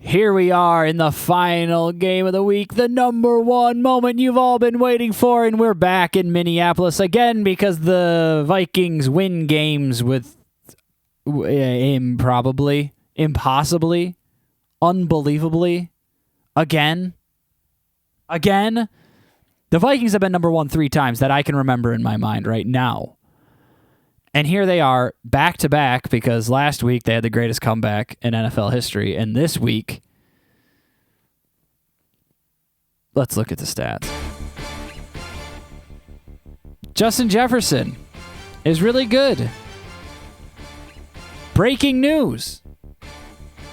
Here we are in the final game of the week, the number one moment you've all been waiting for, and we're back in Minneapolis again because the Vikings win games with improbably, impossibly, unbelievably, again. The Vikings have been number one 3 times that I can remember in my mind right now. And here they are, back-to-back, because last week they had the greatest comeback in NFL history, and this week, let's look at the stats. Justin Jefferson is really good. Breaking news.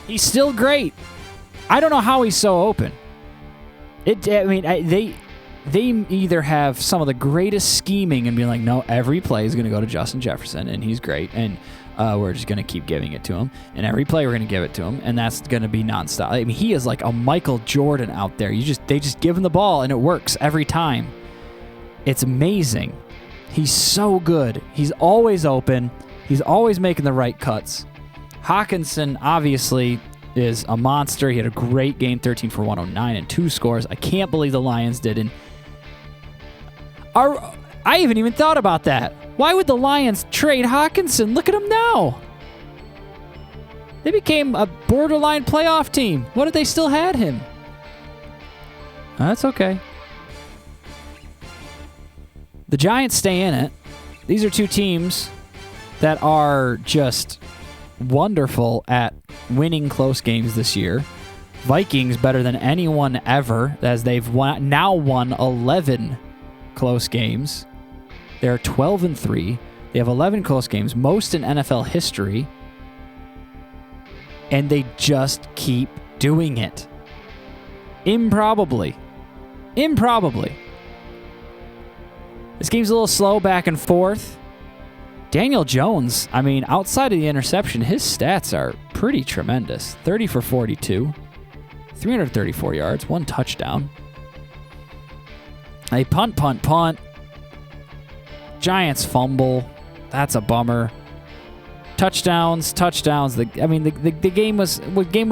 He's still great. I don't know how he's so open. They either have some of the greatest scheming and be like, no, every play is going to go to Justin Jefferson, and he's great, and we're just going to keep giving it to him, and every play we're going to give it to him, and that's going to be nonstop. I mean, he is like a Michael Jordan out there. They just give him the ball, and it works every time. It's amazing. He's so good. He's always open. He's always making the right cuts. Hawkinson, obviously, is a monster. He had a great game, 13 for 109 and 2 scores. I can't believe the Lions didn't. I haven't even thought about that. Why would the Lions trade Hawkinson? Look at him now. They became a borderline playoff team. What if they still had him? That's okay. The Giants stay in it. These are 2 teams that are just wonderful at winning close games this year. Vikings better than anyone ever, as they've now won 11 close games. They're 12-3. They have 11 close games, most in NFL history, and they just keep doing it. Improbably. This game's a little slow back and forth. Daniel Jones, I mean, outside of the interception, his stats are pretty tremendous. 30 for 42, 334 yards, 1 touchdown. A punt. Giants fumble. That's a bummer. Touchdowns. The game was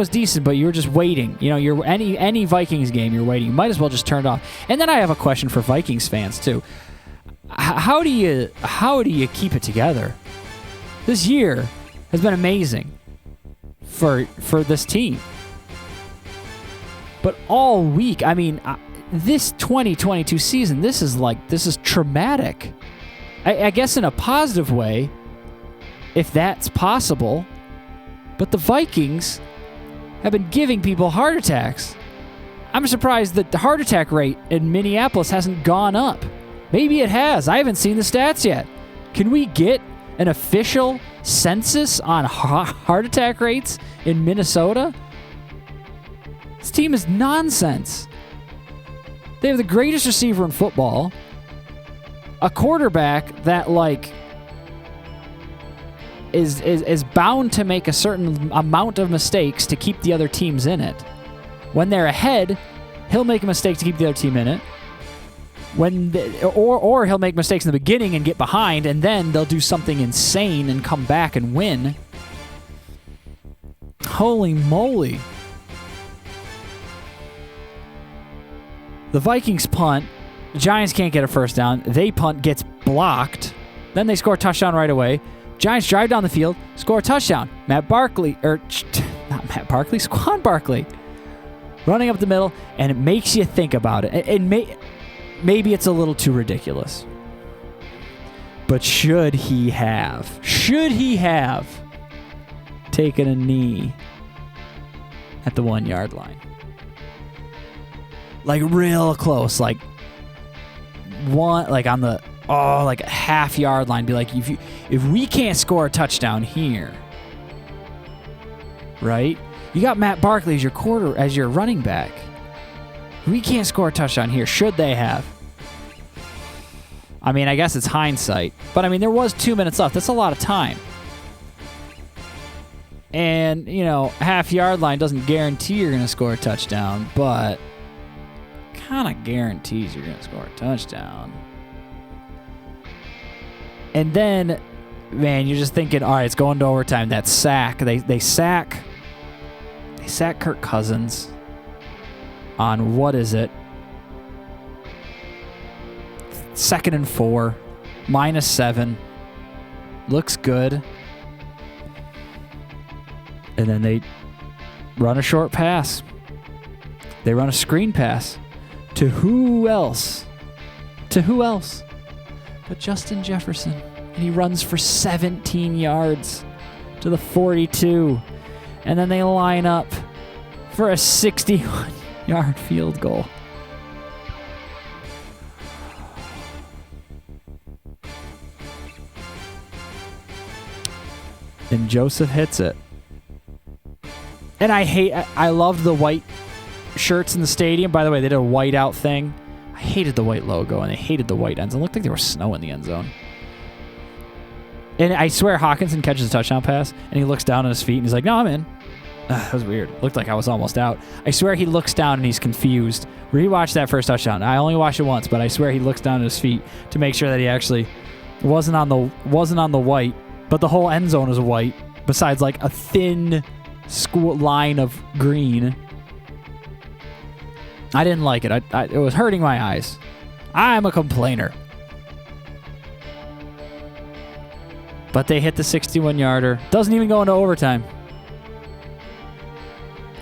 decent, but you were just waiting. You know, any Vikings game, you're waiting. You might as well just turn it off. And then I have a question for Vikings fans too. How do you keep it together? This year has been amazing for this team. But all week, I mean, this 2022 season, this is traumatic. I guess in a positive way, if that's possible. But the Vikings have been giving people heart attacks. I'm surprised that the heart attack rate in Minneapolis hasn't gone up. Maybe it has. I haven't seen the stats yet. Can we get an official census on heart attack rates in Minnesota? This team is nonsense. They have the greatest receiver in football, a quarterback that is bound to make a certain amount of mistakes to keep the other teams in it. When they're ahead, he'll make a mistake to keep the other team in it. Or he'll make mistakes in the beginning and get behind, and then they'll do something insane and come back and win. Holy moly. The Vikings punt. The Giants can't get a first down. They punt, gets blocked. Then they score a touchdown right away. Giants drive down the field, score a touchdown. Squan Barkley. Running up the middle, and it makes you think about it. Maybe it's a little too ridiculous. But should he have taken a knee at the 1-yard line? Like real close, like on the a half-yard line. Be like, if we can't score a touchdown here, right? You got Matt Barkley as your running back. We can't score a touchdown here. Should they have? I mean, I guess it's hindsight. But, I mean, there was 2 minutes left. That's a lot of time. And, half-yard line doesn't guarantee you're going to score a touchdown, but kind of guarantees you're going to score a touchdown. And then, man, you're just thinking, all right, it's going to overtime. That sack. They sack They sat Kirk Cousins on, what is it? 2nd and 4, -7. Looks good. And then they run a short pass. They run a screen pass. To who else? But Justin Jefferson. And he runs for 17 yards to the 42. And then they line up for a 61-yard field goal. And Joseph hits it. And I loved the white shirts in the stadium. By the way, they did a white out thing. I hated the white logo, and they hated the white end zone. It looked like there was snow in the end zone. And I swear Hawkinson catches a touchdown pass, and he looks down on his feet, and he's like, no, I'm in. That was weird. Looked like I was almost out. I swear he looks down, and he's confused. Rewatch that first touchdown. I only watched it once, but I swear he looks down at his feet to make sure that he actually wasn't on the white, but the whole end zone is white, besides like a thin line of green. I didn't like it. It was hurting my eyes. I'm a complainer. But they hit the 61-yarder. Doesn't even go into overtime.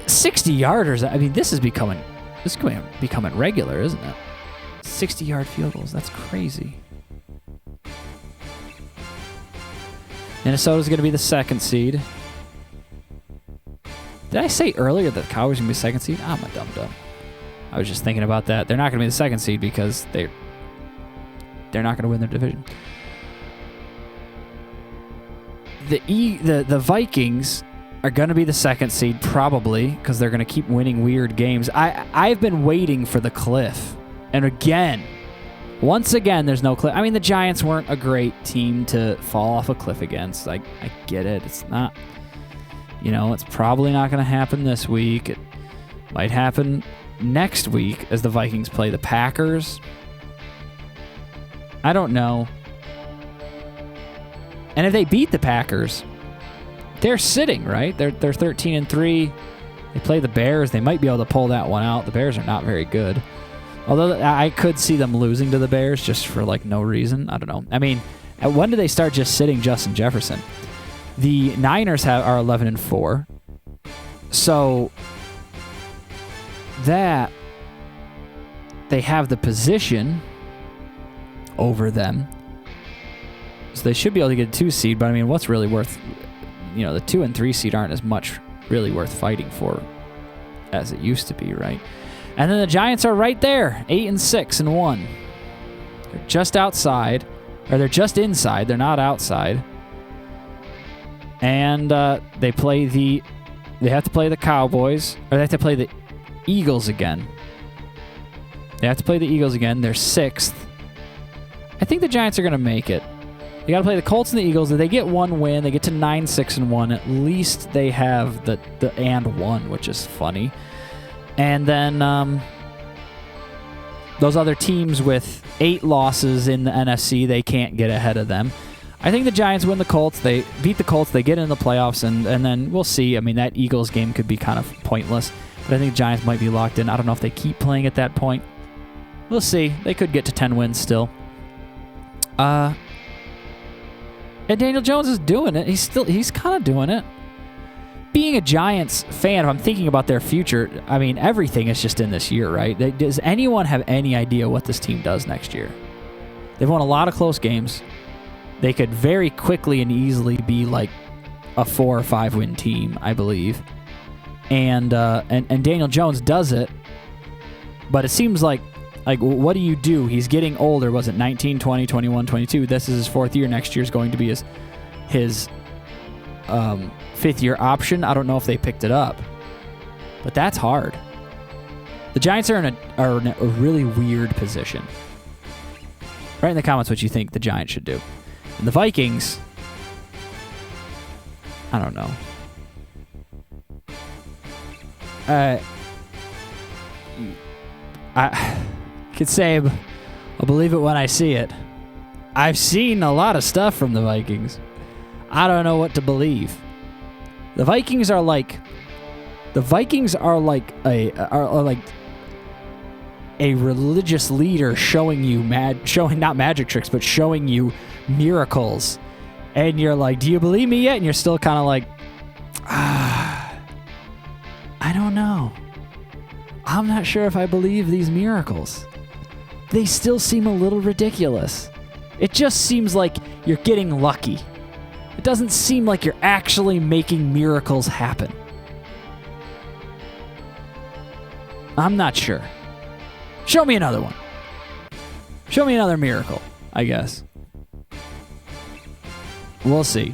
60-yarders. I mean, this is becoming regular, isn't it? 60-yard field goals. That's crazy. Minnesota's going to be the 2nd seed. Did I say earlier that the Cowboys are going to be the 2nd seed? I'm a dum-dum. I was just thinking about that. They're not going to be the 2nd seed because they're not going to win their division. The Vikings are going to be the 2nd seed probably because they're going to keep winning weird games. I've been waiting for the cliff. And once again, there's no cliff. I mean, the Giants weren't a great team to fall off a cliff against. I get it. It's not, it's probably not going to happen this week. It might happen next week as the Vikings play the Packers. I don't know. And if they beat the Packers, they're sitting, right? They're 13-3. They play the Bears. They might be able to pull that one out. The Bears are not very good. Although I could see them losing to the Bears just for no reason. I don't know. I mean, when do they start just sitting Justin Jefferson? The Niners are 11-4. So that they have the position over them. So they should be able to get a 2 seed, but I mean, what's really worth, the 2 and 3 seed aren't as much really worth fighting for as it used to be, right? And then the Giants are right there, 8-6-1. They're just outside, or they're just inside. They're not outside. And they have to play the Cowboys, or they have to play the Eagles again. They have to play the Eagles again. They're 6th. I think the Giants are going to make it. They got to play the Colts and the Eagles. If they get one win, they get to 9-6-1. At least they have the and 1, which is funny. And then those other teams with 8 losses in the NFC, they can't get ahead of them. I think the Giants win the Colts. They beat the Colts. They get in the playoffs, and then we'll see. I mean, that Eagles game could be kind of pointless, but I think the Giants might be locked in. I don't know if they keep playing at that point. We'll see. They could get to 10 wins still. And Daniel Jones is doing it. He's kind of doing it. Being a Giants fan, if I'm thinking about their future, I mean, everything is just in this year, right? Does anyone have any idea what this team does next year? They've won a lot of close games. They could very quickly and easily be like a 4 or 5 win team, I believe. And Daniel Jones does it, but it seems like what do you do? He's getting older. Was it 19, 20, 21, 22? This is his 4th year. Next year is going to be his 5th year option. I don't know if they picked it up, but that's hard. The Giants are in a really weird position. Write in the comments what you think the Giants should do. And the Vikings, I don't know. I could say I'll believe it when I see it. I've seen a lot of stuff from the Vikings. I don't know what to believe. The Vikings are like The Vikings are like are like a religious leader showing you not magic tricks, but showing you miracles. And you're like, do you believe me yet? And you're still kind of like, I don't know. I'm not sure if I believe these miracles. They still seem a little ridiculous. It just seems like you're getting lucky. It doesn't seem like you're actually making miracles happen. I'm not sure. Show me another one. Show me another miracle, I guess. We'll see.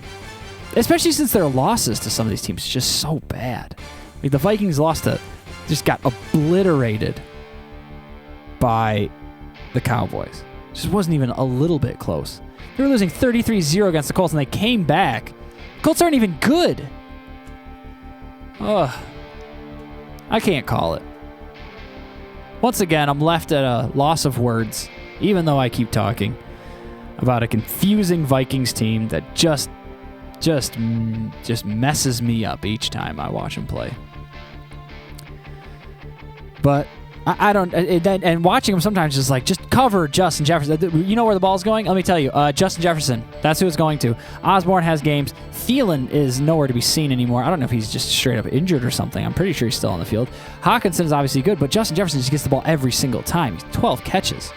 Especially since their losses to some of these teams is just so bad. Like the Vikings just got obliterated by the Cowboys. Just wasn't even a little bit close. They were losing 33-0 against the Colts, and they came back. Colts aren't even good. Ugh. I can't call it. Once again, I'm left at a loss of words, even though I keep talking about a confusing Vikings team that just messes me up each time I watch them play. But I don't, and watching them sometimes just like, just cover Justin Jefferson. You know where the ball's going? Let me tell you. Justin Jefferson, that's who it's going to. Osborne has games. Thielen is nowhere to be seen anymore. I don't know if he's just straight up injured or something. I'm pretty sure he's still on the field. Hawkinson is obviously good, but Justin Jefferson just gets the ball every single time. He's 12 catches.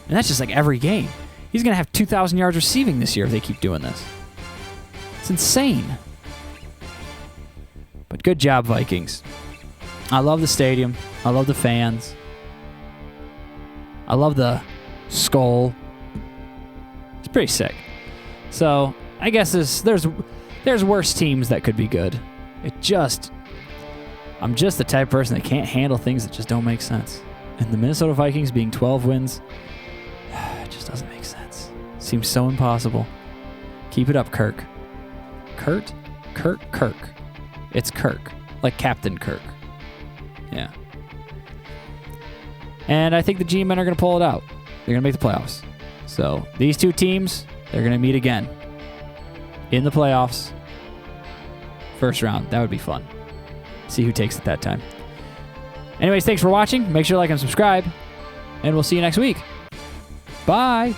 And that's just like every game. He's going to have 2,000 yards receiving this year if they keep doing this. It's insane. But good job, Vikings. I love the stadium. I love the fans. I love the skull. It's pretty sick. So I guess there's worse teams that could be good. I'm just the type of person that can't handle things that just don't make sense. And the Minnesota Vikings being 12 wins, it just doesn't make sense. Seems so impossible. Keep it up, Kirk. Kirk. It's Kirk. Like Captain Kirk. Yeah. And I think the G-Men are going to pull it out. They're going to make the playoffs. So these two teams, they're going to meet again in the playoffs. First round. That would be fun. See who takes it that time. Anyways, thanks for watching. Make sure to like and subscribe. And we'll see you next week. Bye.